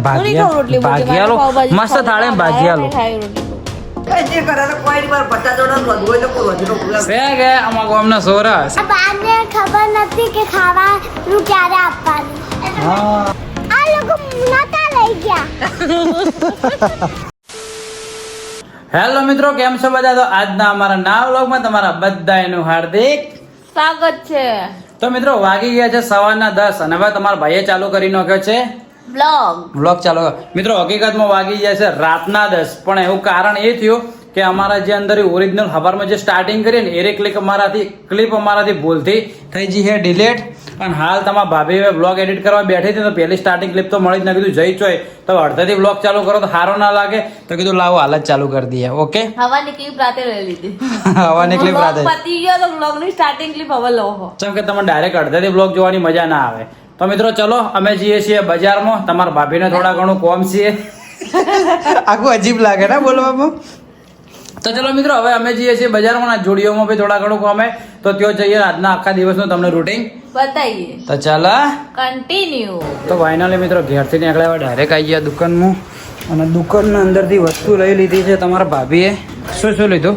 ભાગિયાલો મસ્ત થાળે ભાગિયાલો અમારા ગામના સોરા ખબર નથી કે ખાવાનું ક્યારે આપવાનું આ લોકો નતા લઈ ગયા. હેલો મિત્રો, કેમ છો બધા? તો આજના અમારા નવા વ્લોગમાં તમારા બધાનું હાર્દિક સ્વાગત છે. તો મિત્રો વાગી ગયા છે સવારના 10 અને હવે તમારા ભાઈએ ચાલુ કરી નાખ્યો છે વ્લોગ ચાલુ. મિત્રો હકીકતમાં વાગી ગયા છે રાતના 10, પણ એવું કારણ એ થયું કે અમારા જે અંદર ઓરિજિનલ ખબરમાં જે સ્ટાર્ટિંગ કરી ને એ ક્લિપ અમારાથી ભૂલથી થઈ ગઈ છે ડિલીટ. અને હાલ તમારા ભાભી વ્લોગ એડિટ કરવા બેઠી હતી તો પહેલી સ્ટાર્ટિંગ ક્લિપ તો મળી જ ના. કીધું જઈ ચોય તો અડધાથી વ્લોગ ચાલુ કરો તો સારો ના લાગે, તો કીધું લાવો હાલ જ ચાલુ કરી દઈએ. ઓકે, હવાની ક્લિપ રાતે લઈ લીધી. હવાની ક્લિપ રાતે પતી ગયો તો વ્લોગ ની સ્ટાર્ટિંગ ક્લિપ હવે લો હો, જેમ કે તમે ડાયરેક્ટ અડધાથી વ્લોગ જોવાની મજા ના આવે. તો મિત્રો ચલો અમે જઈએ છીએ બજારમાં. તમારા ભાભીને થોડા ઘણું કોમ છીએ. આખું અજીબ લાગે ને બોલવામાં. તો ચલો મિત્રો હવે અમે જઈએ છીએ બજારમાં. જોડીઓમાં બી થોડા ઘણું કોમે, તો ત્યાં જઈએ. આજના આખા દિવસનું તમને રૂટીન બતાઈએ. તો ચાલો કન્ટિન્યુ. તો ફાઇનલી મિત્રો ઘેરથી નીકળ્યા ડાયરેક્ટ આવી ગયા દુકાનમાં. અને દુકાનના અંદરથી વસ્તુ લઈ લીધી છે તમારા ભાભીએ. શું શું લીધું?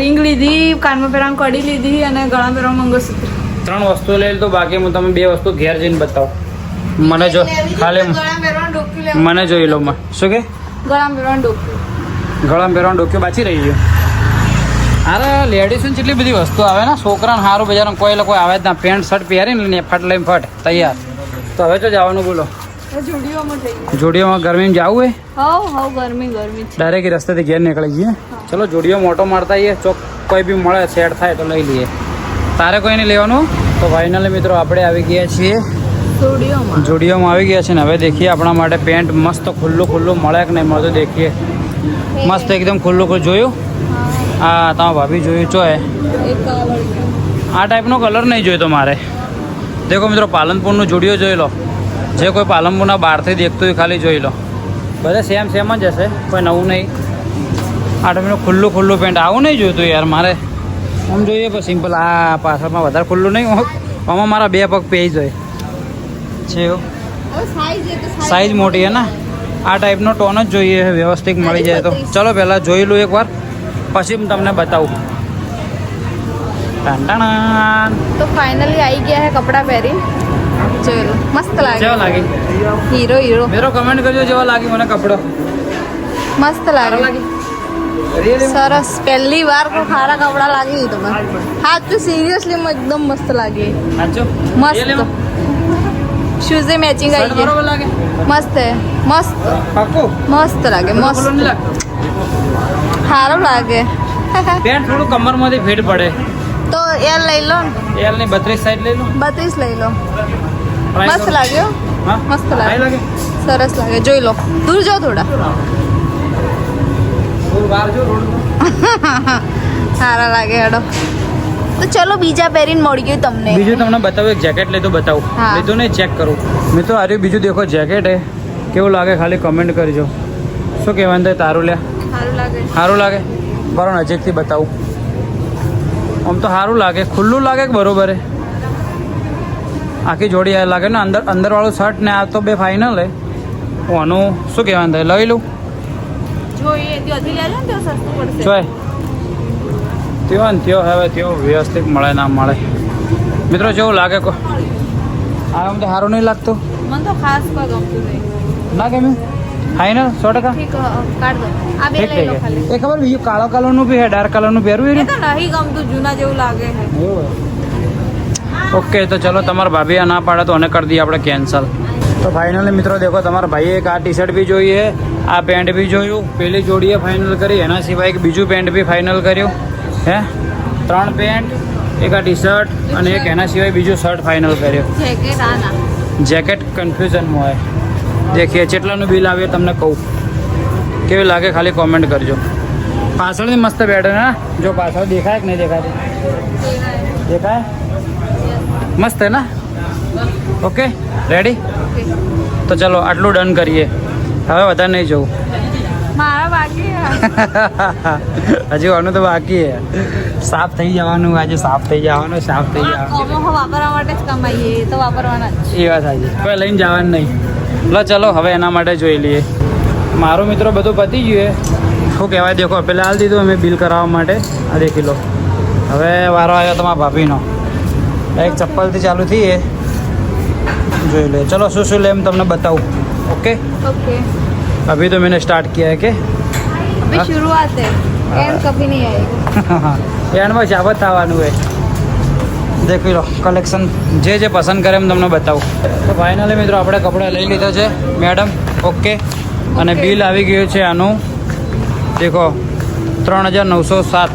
રિંગ લીધી, કાનમાં પહેરવાનું કડી લીધી અને ગળામાં પહેરવાનું મંગળસૂત્ર. 3 વસ્તુ લઈ લીધું. બાકી હું તમે 2 વસ્તુ ઘેર જઈને બતાવું. મને જો ખાલી મને જોઈ લો. શું કે ગળામાં પહેરવાનું ડોક્યું, ગળામાં પહેરવાનું ડોક્યું બાચી રહી ગયું. અરે લેડીઝને કેટલી બધી વસ્તુ આવે ને. છોકરાને સારું બજારમાં કોઈ આવે જ ના. પેન્ટ શર્ટ પહેરીને ફટ લઈને ફટ તૈયાર. તો હવે તો જવાનું બોલો? જોડીઓમાં ગરમીમાં જવું હોય? ગરમી છે. ડાયરેક્ટ રસ્તેથી ઘેર નીકળી જઈએ. ચલો જોડીઓ મોટો મારતા આવીએ. ચોક કોઈ બી મળે સેટ થાય તો લઈ લઈએ. તારે કોઈ નહીં લેવાનું? તો ફાઇનલી મિત્રો આપણે આવી ગયા છીએ જોડીઓમાં આવી ગયા છે ને હવે દેખીએ આપણા માટે પેન્ટ મસ્ત ખુલ્લું મળે કે નહીં મળતું. દેખીએ મસ્ત એકદમ ખુલ્લું જોયું. હા તમારા ભાભી જોયું ચોય આ ટાઈપનો કલર નહીં જોઈતો મારે. દેખો મિત્રો પાલનપુરનું જોડીઓ જોઈ લો. જે કોઈ પાલનપુરના બહારથી દેખતું હોય ખાલી જોઈ લો. બધા સેમ જ હશે, કોઈ નવું નહીં. આ ટાઈપનું ખુલ્લું પેન્ટ આવું નહીં જોઈતું યાર મારે. આમ જોઈએ પણ સિમ્પલ. આ પાછળમાં વધારે ખુલ્લું નહીં. આમાં મારા 2 પગ પેઈ જાય છે. સાઈઝ મોટી હે ને. આ ટાઈપનો ટોન જ જોઈએ, વ્યવસ્થિત મળી જાય તો. ચલો પહેલાં જોઈ લઉં એકવાર, પછી હું તમને બતાવું. તો ફાઇનલી આવી ગયા હે કપડા પહેરી. જોઈ લો મસ્ત લાગે. કેવા લાગી? હીરો મેરો કમેન્ટ કરજો જેવા લાગી મને કપડો. મસ્ત લાગે. સરસ. પહેલી વાર કોઈ સારા કપડા લાગી તમે. હા તો સિરિયસલી એકદમ મસ્ત લાગે. સાચો મસ્ત. શૂઝે મેચિંગ આવી ગયા. બરોબર લાગે. મસ્ત હે. મસ્ત પાક્કું મસ્ત લાગે. મસ્ત સારું લાગે. પેન્ટ થોડું કમરમાંથી ફિટ પડે તો એલ લઈ લો ને. એલ ની 32 સાઈડ લઈ લો. 32 લઈ લો. Try મસ્ત કરો. લાગ્યો. હા મસ્ત સારી લાગે. સરસ લાગે. જોઈ લો. દૂર જાઓ થોડા. દૂર બહાર જો રોડ સારા લાગે. હેડો તો ચલો બીજા પહેરીને મળી ગયું તમને. બીજું તમને બતાવું. એક જેકેટ લીધું બતાવું. હા. લીધું નહીં ચેક કરું. મિત્રો આ રહ્યું બીજું દેખો જેકેટ હે. કેવું લાગે ખાલી કમેન્ટ કરજો. શું કહેવાનું થાય તારું લ્યા? સારું લાગે. બરાબર નજીકથી બતાવું. આમ તો સારું લાગે. ખુલ્લું લાગે કે બરોબર હે? આખી જોડી આ લાગે ને. અંદર વાળું શર્ટ ને આ તો 2 ફાઇનલ હે. આનું શું કહેવાનું થાય? લઈ લઉં જોઈએ ત્યાંથી લેજો ને તો સસ્તું પડશે. ચોય ત્યો ને ત્યો હવે ત્યો વ્યવસ્થિત મળે ના મળે. મિત્રો જેવું લાગે કો આમ તો સારું નહીં લાગતું. મને તો ખાસ કોઈ ગમતું નહીં. ના ગમ્યું? ફાઇનલ 100%. ઠીક કાઢ દો. આ બે ઠીક લઈ લો ઠીક. ખાલી. એ ખબર બીજું કાળો કલરનું બી હે, ડાર્ક કલરનું પહેરવું એ તો નહીં ગમતું. જૂના જેવું લાગે છે. ઓકે તો ચલો તમારા ભાભી આ ના પાડે તો અને કરી દઈએ આપણે કેન્સલ. તો ફાઇનલી મિત્રો દેખો તમારા ભાઈએ એક આ ટી શર્ટ બી જોઈએ, આ પેન્ટ બી જોયું. પેલી જોડીએ ફાઇનલ કરી. એના સિવાય એક બીજું પેન્ટ બી ફાઇનલ કર્યું. હે 3 પેન્ટ, એક આ ટી શર્ટ અને એક એના સિવાય બીજું શર્ટ ફાઇનલ કર્યું. જેકેટ આના જેકેટ કન્ફ્યુઝનમાં હોય. દેખીએ કેટલાનું બિલ આવે તમને કહું. કેવી લાગે ખાલી કોમેન્ટ કરજો. પાછળની મસ્ત બેઠે ને. જો પાછળ દેખાય કે નહીં દેખાય? દેખાય મસ્ત હે ને. Okay ready. તો ચલો આટલું ડન કરીએ. હવે વધારે નહીં જવું. મારા બાકી હજુ આનું તો બાકી હે. સાફ થઈ જવાનું. આજે સાફ થઈ જવાનું. વાપરવા માટે જ કમાઈએ તો વાપરવાના જ. એ વાત સાચી. કોઈ લઈને જવાનું નહીં. લો ચલો હવે એના માટે જોઈ લઈએ. મારું મિત્રો બધું પતી ગયું શું કહેવાય દેખો પેલા હાલ દીધું અમે બિલ કરાવવા માટે. આ દેખી લો. હવે વારો આવ્યો તમારા ભાભીનો. એક ચપ્પલથી ચાલુ થઈએ જોઈ લે. ચલો શું શું લે એમ તમને बताऊँ. ओके ओके अभी तो मैंने स्टार्ट किया है के अभी शुरुआत है एंड कभी नहीं आएगा. એન્ડમાં જાબત આવવાનું હોય. દેખી લો કલેક્શન જે જે પસંદ કરે એમ તમને બતાવું. તો ફાઇનલી મિત્રો આપણે કપડાં લઈ લીધા છે મેડમ. ઓકે અને Okay. બિલ આવી ગયું છે આનું દેખો 3907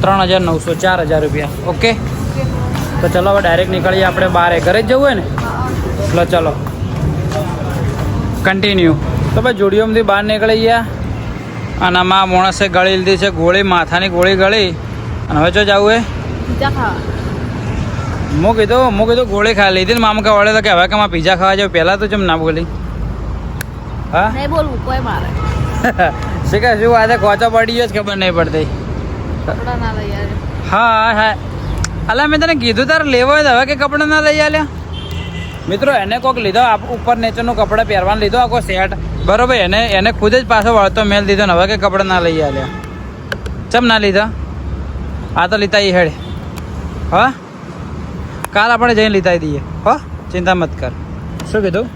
3900 4000 રૂપિયા. ઓકે તો ચલો હવે ડાયરેક્ટ નીકળીએ આપણે બહાર. ઘરે જ જવું હોય ને લો ચલો કન્ટિન્યુ. તો ભાઈ જોડીઓમાંથી બહાર નીકળી ગયા અને આમાં માણસે ગળી લીધી છે ગોળી, માથાની ગોળી ગળી. અને હવે જો જવું હે पिज्जा खावा. હું કીધું ગોળી ખાઈ લીધી ને મામા વળે તો કે હવે કે મારે પીઝા ખાવા જાવ. પહેલાં તો જેમ ના બોલી. હા नहीं बोलूँ कोई मारे શીખે શું આજે કોચો પડી ગયો જ ખબર નહીં પડતી. कपड़ा ना ले यार. હા હા અલા મેં તને કીધું તારે લેવો હોય તો હવે કે કપડાં ના લઈ આલ્યા. મિત્રો એને કોક લીધો ઉપર નેચરનું કપડાં પહેરવાનું લીધો આખો સેટ બરોબર. એને ખુદ જ પાછો વળતો મેલ દીધો ને હવે કે કપડાં ના લઈ આલ્યા. ચમ ના લીધા? આ તો લીધા એ હેડ. હા કાલ આપણે જઈને લીધા દઈએ. હો ચિંતા મત કર. શું કીધું?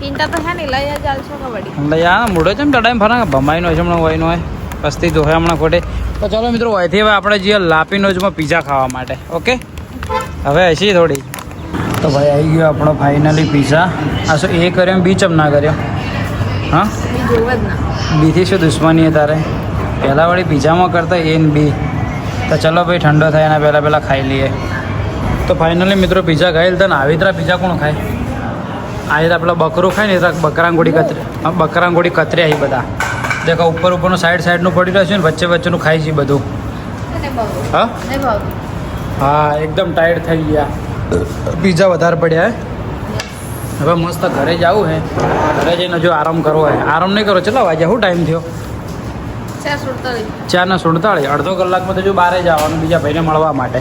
चिंता तो है नहीं लाया जाल छो कबड्डी. લઈ આ મોઢો છે ચડાઈ ફરા ભમાઈનો છે હમણાં વયનો હોય પસ્તી તો હોય હમણાં ખોટે. તો ચાલો મિત્રો અહીંથી હવે આપણે જઈએ લાપીનોજમાં પીઝા ખાવા માટે. ઓકે હવે હસી થોડી. તો ભાઈ આવી ગયો આપણો ફાઇનલી પીઝા. આ શું એ કર્યો બી ચમ ના કર્યો? હા भी जोवे ना. બીથી શું દુશ્મની છે તારે? પહેલાં વળી પીઝામાં કરતા એ ને બી. તો ચલો ભાઈ ઠંડો થાય એના પહેલાં ખાઈ લઈએ. તો ફાઇનલી મિત્રો પીઝા ખાઈ લીધા ને આવી રીતે પીઝા કોણ ખાય? આ રીતે આપણે બકરું ખાય ને એ બકરાંગોડી કતરી આવી બધા. દેખો ઉપરનું સાઈડનું પડી રહ્યું છે ને વચ્ચેનું ખાઈ છે બધું. नहीं भाव. હા नहीं भाव. હા એકદમ ટાઈટ થઈ ગયા. પીઝા વધારે પડ્યા હે. હવે મસ્ત ઘરે જવું હે. ઘરે જઈને જો આરામ કરવો હે. આરામ નહીં કરો ચલો વાગ્યા શું ટાઈમ થયો? 4:47. 4:47. અડધો કલાકમાં તો જો બહાર જવાનું બીજા ભાઈને મળવા માટે.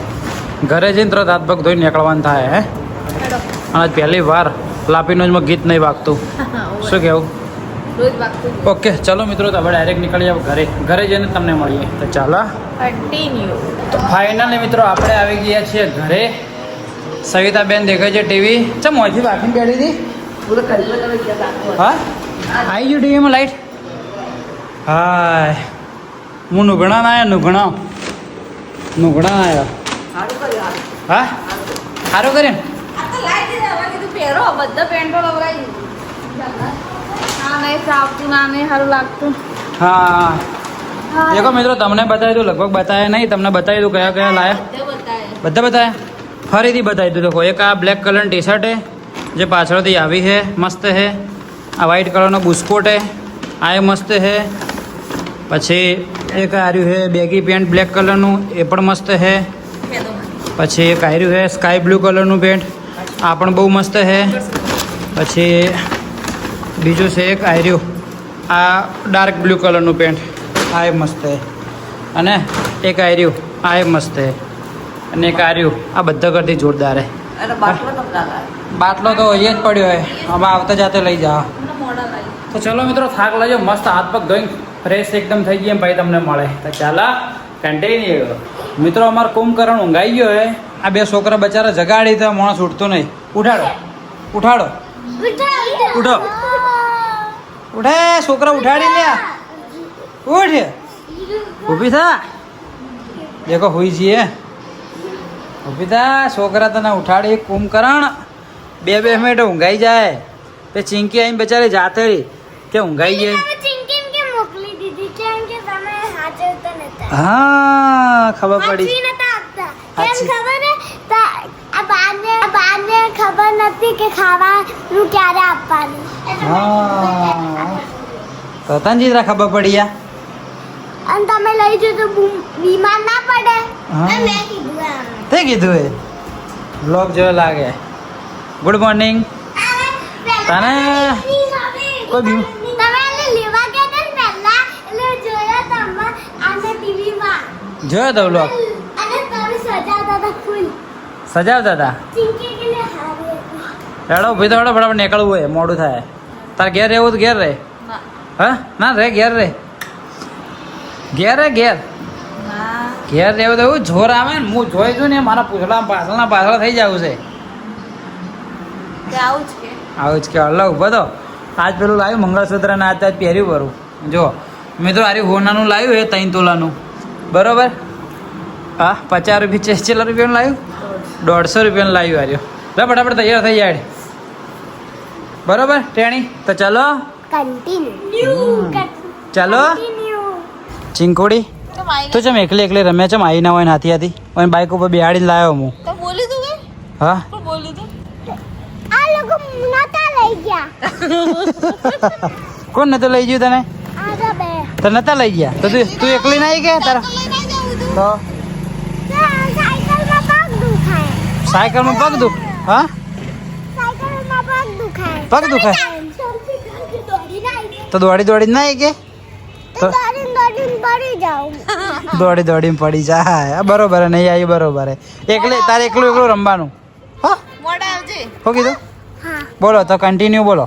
ઘરે જઈને તરત હાથ પગ ધોઈને નીકળવાનું થાય હે. हेलो. અને આજ પહેલી વાર લાપીનોજમાં ગીત નહીં વાગતું. શું કહેવું? रोज बात ઓકે ચલો મિત્રો તો હવે ડાયરેક્ટ નીકળીએ ઘરે જઈને તમને મળીએ. તો ચાલો. कंटिन्यू. તો ફાઇનલી મિત્રો આપણે આવી ગયા છીએ ઘરે. સવિતાબેન દેખાય છે ટીવી. ચમ મોંથી વાંખીને બેઠી હતી. पूरा कलर कलर किया था. હા આવી ગયું ટીવીમાં લાઈટ. હાય હું નુગણા ના આવ્યો નુગણા આવ્યો. हारू कर यार. હા સારું કરીને આ તો લાઈટ દે હવે કીધું પહેરો બધા પેન્ટો લવરાઈ. આ નહીં સાવતું ના નહીં સારું લાગતું. હા દેખો મિત્રો તમને બતાવી દઉં લગભગ બતાવ્યા નહીં. તમને બતાવી દઉં કયા કયા લાયા. બધા બતાવ્યા. ફરીથી બતાવી દઉં. દેખો એક આ બ્લેક કલરની ટી શર્ટ હે જે પાછળથી આવી છે મસ્ત હે. આ વ્હાઈટ કલરનો બુસ્કોટ હે આ એ મસ્ત હે. પછી એક આર્યું છે બેગી પેન્ટ બ્લેક કલરનું એ પણ મસ્ત હે. પછી એક આર્યું છે સ્કાય બ્લુ કલરનું પેન્ટ આ પણ બહુ મસ્ત છે. પછી બીજું છે એક આર્યું આ ડાર્ક બ્લુ કલરનું પેન્ટ આ એ મસ્ત છે. અને એક આર્યું આ એ મસ્ત છે. અને એક આર્યું આ બધા કરતી જોરદાર છે. અરે બાટલો તો લાગા. બાટલો તો અહીંયા જ પડ્યો હોય આમાં આવતા જાતે લઈ જાઓ. મોડા લાગી. તો ચલો મિત્રો થાક લાગ્યો મસ્ત હાથ પગ ધોઈને ફ્રેશ એકદમ થઈ ગયા ભાઈ તમને મળે. તો ચાલો કન્ટિન્યુ. મિત્રો અમારો કુંભકરણ ઊંઘાઈ ગયો હે. આ બે છોકરા બચારા જગાડી તો માણસ ઉઠતો નહીં. ઉઠો ઉઠે છોકરા ઉઠાડી લે. ઉઠ ઊભી થા. દેખો હુઈ છીએ. ઊભી થા છોકરા તને ઉઠાડી કુંભકરણ 2 મિનિટ ઊંઘાઈ જાય. તે ચીંકી આવીને બચારી જાતે કે ઊંઘાઈ જાય. ચિંકીમ કે મોકલી દીધી કેમ કે તમે હાજરતા નતા. હા ખબર પડી. હાચવી નતા આપતા. કેમ હાચી. ખબર હે આ બાને ખબર નથી કે ખાવાનું ક્યારે આપવાનું. હા તો તને જીતરા ખબર પડી યા. અને તમે લઈ જજો તો બીમાર ના પડે. હા. મેં કીધું આ. તે કીધું એ બ્લોગ જેવો લાગે. Good morning. તને કોઈ બીમ તમે એને લેવા ગયા હતા ને પહેલા એટલે જોયા તમે આને ટીવીમાં જોયો તો બ્લોગ અને તમે સજાવતા હતા ફૂલ સજાવતા હતા. ચિંકી કે લે હારે હેડો ભાઈ તો હેડો ફટાફટ નીકળવું હોય મોડું થાય તારે ઘેર રહેવું તો ઘેર રહે હા ના રે ઘેર રે ઘેર રે ઘેર ઘેર રહેવું તો એવું જોર આવે ને હું જોઈ છું ને મારા પૂછડા પાછળ થઈ જવું છે આવું જ કે અલ્લાહ ઉભો તો આજ પેલું લાવ્યું મંગળસૂત્ર ને આજ પહેર્યું ભરું જો મિત્રો આરી હોનાનું લાવ્યું એ 3 તોલાનું બરોબર હા 50 રૂપિયા કેટલા રૂપિયાનું લાવ્યું 150 રૂપિયાનું લાવ્યું આર્યો લે ફટાફટ તૈયાર થઈ જાય બરોબર ટેણી તો ચાલો ચાલો ચીંકોડી તું ચમ એકલી એકલી રમે ચમ આવી ના હોય ને હાથી હાથી અને બાઈક ઉપર બેહાડીને લાવ્યો હું હા આ લોકો નતા લઈ ગયા કોણ નતો લઈ ગયું તને આ બે તો નતા લઈ ગયા તો તું એકલી ના આવી ગયા તારા તો સાયકલમાં પગ દુખાય સાયકલમાં પગ દુખ હા સાયકલમાં પગ દુખાય પગ દુખાય તો દોડી ના આવી કે દોડીને પડી જાઉં દોડીને પડી જાય આ બરોબર નહીં આવી બરોબર એકલી તારે એકલું રમવાનું હા શું કીધું બોલો તો કન્ટિન્યુ બોલો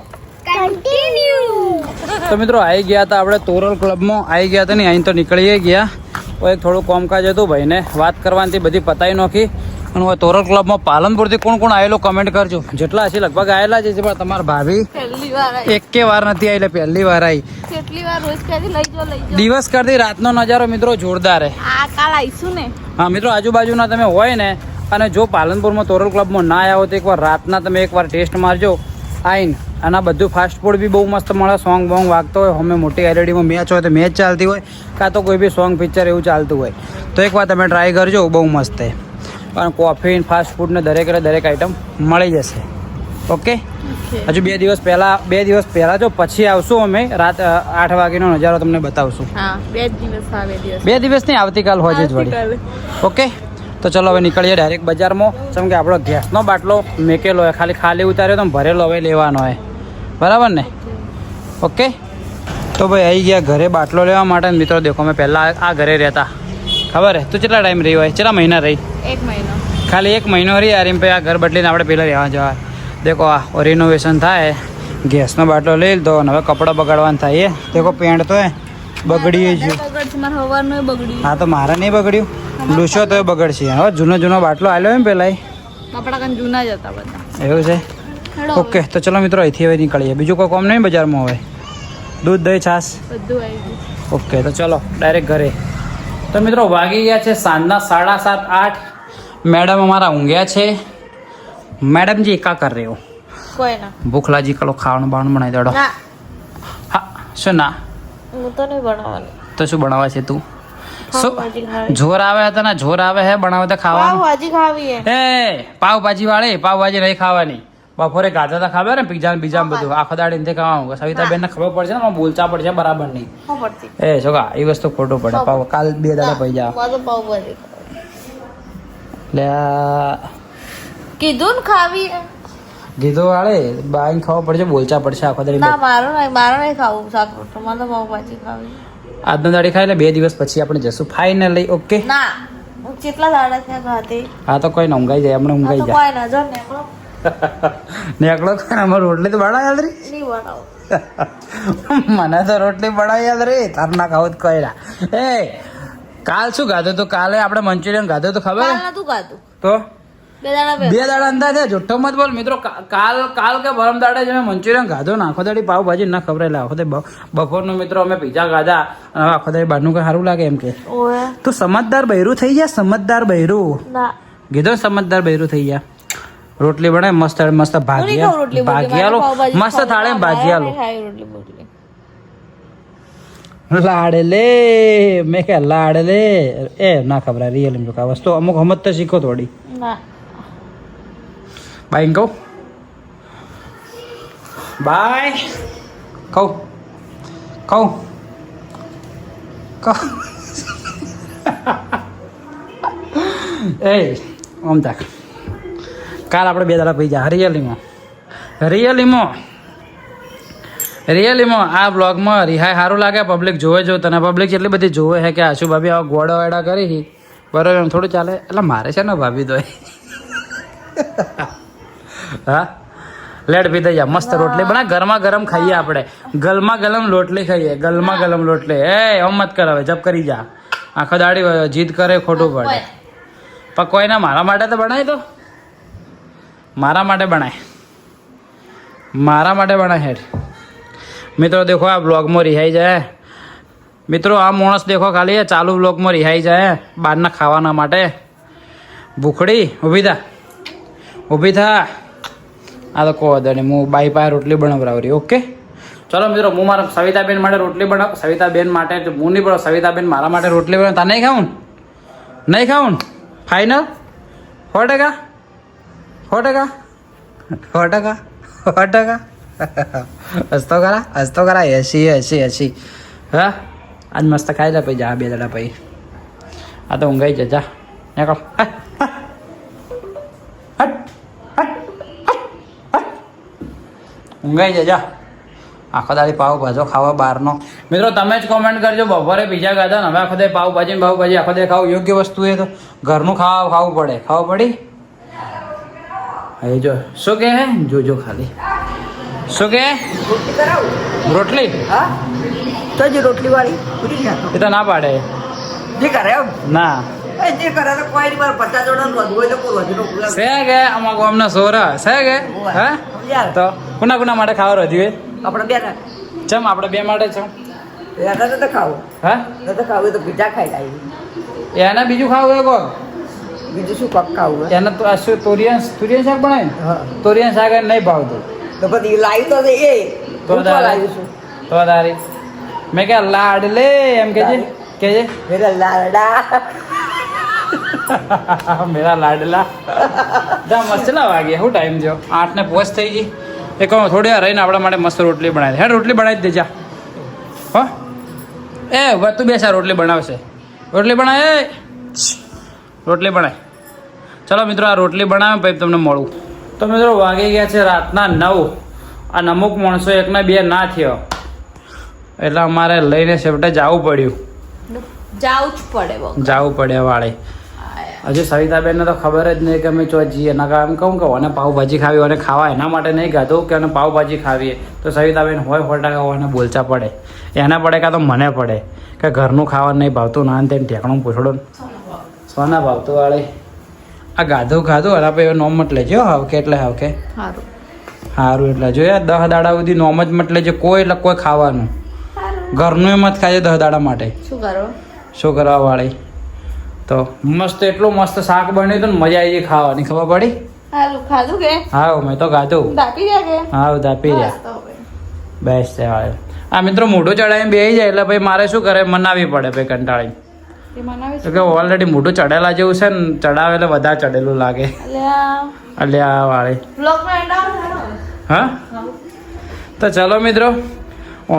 તો મિત્રો આવી ગયા હતા આપણે તોરલ ક્લબમાં આવી ગયા હતા ને અહીં તો નીકળીએ ગયા એક થોડું કામકાજ હતું ભાઈને વાત કરવાની બધી પતાવી નાખી અને હવે તોરલ ક્લબમાં પાલનપુરથી કોણ કોણ આવેલો કમેન્ટ કરજો જેટલા હશે લગભગ આવેલા જ છે પણ તમારા ભાભી એકે વાર નથી આવી એટલે પહેલી વાર આવી દિવસ કરતી રાતનો નજારો મિત્રો જોરદાર હા મિત્રો આજુબાજુના તમે હોય ને અને જો પાલનપુરમાં તોરલ ક્લબમાં ના આવ્યો તો એકવાર રાતના તમે એકવાર ટેસ્ટ મારજો આઈને અને આ બધું ફાસ્ટ ફૂડ બી બહુ મસ્ત મળે સોંગ બોંગ વાગતો હોય અમે મોટી એલઈડીમાં મેચ હોય તો મેચ ચાલતી હોય કાં તો કોઈ બી સોંગ પિક્ચર એવું ચાલતું હોય તો એકવાર તમે ટ્રાય કરજો બહુ મસ્ત છે અને કોફી ફાસ્ટ ફૂડ ને દરેક આઈટમ મળી જશે ઓકે હજુ 2 દિવસ પહેલા જો પછી આવશું અમે રાત 8 વાગ્યાનો નજારો તમને બતાવશું 2 દિવસ નહીં આવતીકાલ હોજે જ વળી ઓકે તો ચલો હવે નીકળીએ ડાયરેક્ટ બજારમાં જેમ કે આપણો ગેસનો બાટલો મેકેલો હોય ખાલી ઉતાર્યો તો ભરેલો હવે લેવાનો હોય બરાબર ને ઓકે તો ભાઈ આવી ગયા ઘરે બાટલો લેવા માટે મિત્રો દેખો મેં પહેલાં આ ઘરે રહેતા ખબર હે તું કેટલા ટાઈમ રહી હોય કેટલા મહિના રહી 1 મહિનો ખાલી 1 મહિનો રહી યાર એમ પછી આ ઘર બદલીને આપણે પહેલાં રહેવા જવા દેખો આ રિનોવેશન થાય ગેસનો બાટલો લઈ લીધો અને હવે કપડાં બગાડવાનું થાય એ દેખો પેન્ટ તો બગડી જ હા તો મારે નહીં બગડ્યું લૂસો તો બગડશે હવે જૂનો બાટલો આવ્યો એમ પેલા જૂના જ હતા બધા એવું છે ઓકે તો ચલો મિત્રો અહીંથી હવે નીકળીએ બીજું કોઈ કામ નહીં બજારમાં હવે દૂધ દહીં છાશ બધું આવી ગયું ઓકે તો ચલો ડાયરેક્ટ ઘરે તો મિત્રો વાગી ગયા છે સાંજના 7:30 8 મેડમ અમારા ઊંઘ્યા છે મેડમજી કા કર રહે હો કોઈ ના ભૂખલાજી કલો ખાવાનું બાવાનું બનાવી દેડો હા શું ના હું તો નહીં બનાવવાની તો શું બનાવે છે તું શું જોર આવે હતા ને જોર આવે હે બનાવે તો ખાવાનું પાવભાજી ખાવી એ પાવભાજી વાળી પાવભાજી નહીં ખાવાની બપોરે ગાતા હતા ખબર ને પીઝા બીજા બધું આખો દાડી નથી ખાવાનું સવિતાબેન ને ખબર પડશે ને બોલચા પડશે બરાબર નહીં એ જોગા એ વસ્તુ ખોટું પડે પાવ કાલ 2 દાડા પડી જાવ પાવભાજી લે કીધું ને ખાવી કીધું વાળે બાઈ ખાવા પડશે બોલચા પડશે આખો દાડી ના મારો નહીં ખાવું શાક રોટલો મારે તો પાવભાજી ખાવી આજનો દાડી ખાઈ એટલે 2 દિવસ પછી આપણે જશું ફાઇનલી ઓકે ના કેટલા દાડા થયા ખાતી હા તો કોઈ ને ઊંઘાઈ જાય હમણાં ઊંઘાઈ જાય કોઈ ના જો નેકળો અમારે રોટલી તો બળા યાદ રહી નહીં બનાવું મને તો રોટલી બળા યાદ રહી તાર ના ખાવું જ કોઈ ના એ કાલ શું ખાધું તો કાલે આપણે મંચુરિયન ખાધું તો ખબર નતું ખાતું તો 2 દાડા 2 દાડા અંદાજે જુઠ્ઠો મત બોલ મિત્રો કાલ કે પરમ દાડે જ મેં મંચુરિયન ખાધું ને આખો દાડી પાવભાજી ના ખબર એટલે આખો દાડી બપોરનું મિત્રો અમે પીઝા ખાધા અને આખો દાડી બહારનું કઈ સારું લાગે એમ કે તું સમજદાર બૈરું થઈ જા સમજદાર બૈરું ના કીધું સમજદાર બૈરું થઈ જા રોટલી બનાવે મસ્ત ભાગિયાલો મસ્ત થાળે ભાગિયાલો લાડ લે મેં કે લાડ લે એ ના ખબર રિયલ એમ આ વસ્તુ અમુક સમજ તો શીખો થોડી ના બાય કહું બાય કહું એ આમ તાક કાલ આપણે 2 દાડા પી જા રિયલીમાં આ બ્લોગમાં રિહાય સારું લાગે પબ્લિક જોવે જો તને પબ્લિક એટલી બધી જોવે છે કે આશુ ભાભી આવા ગોડા વાડા કરી બરાબર એમ થોડું ચાલે એટલે મારે છે ને ભાભી તો હા લેટ પી થઈ જા મસ્ત રોટલી બના ગરમા ગરમ ખાઈએ આપણે ગલમા ગલમ રોટલી ખાઈએ ગલમા ગલમ રોટલી મત કર હવે જપ કરી જા આખો દાડી જીદ કરે ખોટું પડે પણ કોઈના મારા માટે તો બનાય તો મારા માટે બનાય હેડ મિત્રો દેખો આ બ્લોગમાં રિહાઈ જાય મિત્રો આ માણસ દેખો ખાલી ચાલુ બ્લોગમાં રિહાઈ જાય બહારના ખાવાના માટે ભૂખડી ઊભી થા આ તો કહો દે હું બાઈ પાસે રોટલી બનાવરાવરી ઓકે ચલો મિત્રો હું મારા સવિતાબેન માટે રોટલી બનાવ સવિતાબેન માટે હું નહીં બનાવ સવિતાબેન મારા માટે રોટલી બનાવ તા નહીં ખાવું ફાઇનલ 100% હસતો કરા હસી હા આજ મસ્ત ખાઈ લે પછી જા 2 દાડા પછી આ તો ઊંઘાઈ જા નીકળ ઊંઘાઈ જા આખો દાડી પાવ ભાજો ખાવા બહારનો મિત્રો તમે જ કોમેન્ટ કરજો બપોરે બીજા ગાતા ને હવે આખો દે પાવભાજી આખો દે ખાવું યોગ્ય વસ્તુ એ તો ઘરનું ખાવું પડી હવે જો શું કે હે જોજો ખાલી શું કે રોટલી હા તો જે રોટલી વાળી પૂરી નાખો એ તો ના પાડે જે કરે એમ ના જે કરે તો કોઈ નહીં મારે 50 જોડા વધુ હોય તો કોઈ વધુ નો છે કે આમાં ગામના સોરા છે કે હે તો કુના માટે ખાવા રહ્યું આપણે બે ના ચમ આપણે 2 માટે ચમ એના તો ખાવું હા તો ખાવું તો પીઝા ખાઈ લાવી એને બીજું ખાવું એ કોક બીજું શું કપ ખાવું એને તો આ શું તોરિયન શાક બનાવે હા તોરિયન શાક એને નહીં ભાવતું તો પછી લાવી તો એ તો તો લાવી છું તો તારી મેં કે લાડ લે એમ કેજે મેરા લાડા મેરા લાડલા જા મસ્ત ના વાગે શું ટાઈમ થયો 8 ને પોસ્ટ થઈ ગઈ એ કહું થોડી વાર રહીને આપણા માટે મસ્ત રોટલી બનાવી હે રોટલી બનાવી જ દેજા હો એ તું બેસા રોટલી બનાવશે રોટલી બનાય ચલો મિત્રો આ રોટલી બનાવે પછી તમને મળું તો મિત્રો વાગી ગયા છે રાતના 9 અને અમુક માણસો 1 ને 2 ના થયો એટલે અમારે લઈને છેવટે જવું પડ્યું જવું પડે વાળે હજી સવિતાબેનને તો ખબર જ નહીં કે અમે ચો જઈએ એના એમ કહું કે અને પાવભાજી ખાવી અને ખાવા એના માટે નહીં ગાધું કે અને પાવભાજી ખાવીએ તો સવિતાબેન હોય 100% એને બોલચા પડે એને પડે કાં તો મને પડે કે ઘરનું ખાવા નહીં ભાવતું ના તેને ઠેકણું પૂછડો સોના ભાવતું વાળે આ ખાધું અને પછી નોમ મત લેજો હાવ કે એટલે હાવ કે સારું એટલે જોઈએ 10 દાડા સુધી નોમ જ મત લેજો કોઈ એટલે કોઈ ખાવાનું ઘરનું એમ જ ખાજે 10 દાડા માટે શું કરવા વાળી તો મસ્ત એટલું મસ્ત શાક બન્યું હતું ને મજા આવી ગઈ ખાવાની ખબર પડી હા મેં તો ખાધું હા દાપી રહ્યા બેસ છે વાળે આ મિત્રો મોઢું ચડાવીને બેસી જાય એટલે ભાઈ મારે શું કરે મનાવી પડે ભાઈ કંટાળી કે ઓલરેડી મોઢું ચડેલા જેવું છે ને ચડાવે એટલે વધારે ચડેલું લાગે અલ્યા વાળે હા તો ચલો મિત્રો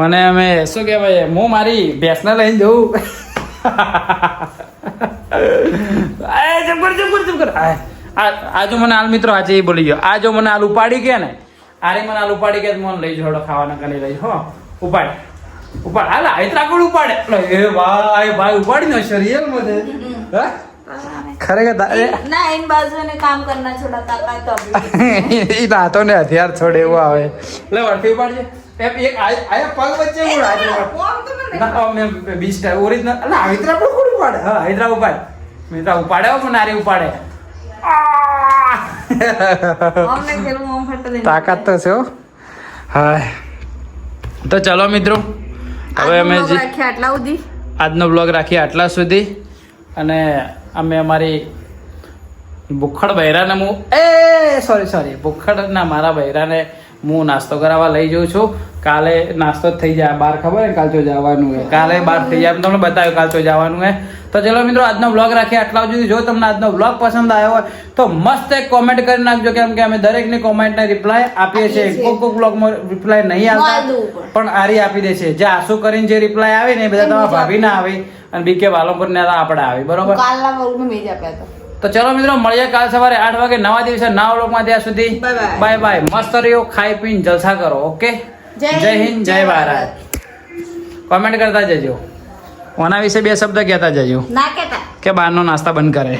અને અમે શું કહેવાય હું મારી ભેંસને લઈને જવું આજો મને હાલ મિત્રો આજે બોલી ગયો આ જો મને હાલ ઉપાડી ગયા ને આરે મને હાલ ઉપાડી ગયા મને લઈ જોડો ખાવાના કરી લઈ હો ઉપાડ હાલ હૈદરાબાદ ઉપાડે એ ભાઈ ઉપાડી નો શરીર મને ખરેખર એ દાંતો ને હથિયાર છોડે એવું આવે એટલે વળતી ઉપાડજે એક પગ વચ્ચે ઓરિજિનલ હૈદરાબાદ કોણ ઉપાડે હા હૈદરાબાદ ઉપાડ મિત્ર ઉપાડે પણ નારી ઉપાડે તાકાત તો છે હા તો ચલો મિત્રો હવે અમે આજનો બ્લોગ રાખીએ આટલા સુધી અને અમે અમારી ભૂખડ બૈરાને સોરી ભૂખડ ના મારા બૈરાને હું નાસ્તો કરાવવા લઈ જાઉં છું કાલે નાસ્તો જ થઈ જાય બહાર ખબર ને કાલ તો જવાનું હે કાલે બહાર થઈ જાય તમને બતાવ્યું કાલ તો જવાનું હે તો ચલો મિત્રો આજનો બ્લોગ રાખીએ આટલા સુધી જો તમને આજનો બ્લોગ પસંદ આવ્યો હોય તો મસ્ત એક કોમેન્ટ કરી નાખજો કેમ કે અમે દરેકની કોમેન્ટને રિપ્લાય આપીએ છીએ કોક બ્લોગમાં રિપ્લાય નહીં આવતા પણ આરી આપી દે છે જે આસુ કરીને જે રિપ્લાય આવે ને એ બધા તમારા ભાભી ના આવે અને બીકે વાલોપર ને આપણે આવે બરોબર તો ચલો મિત્રો મળીએ કાલ સવારે 8 વાગે નવા દિવસે નવા વ્લોગમાં ત્યાં સુધી બાય બાય મસ્ત રહ્યો ખાઈ પીને જલસા કરો ઓકે જય હિન્દ જય ભારત કોમેન્ટ કરતા જજો ઓના વિશે 2 શબ્દ કહેતા જજો કે બહારનો નાસ્તા બંધ કરે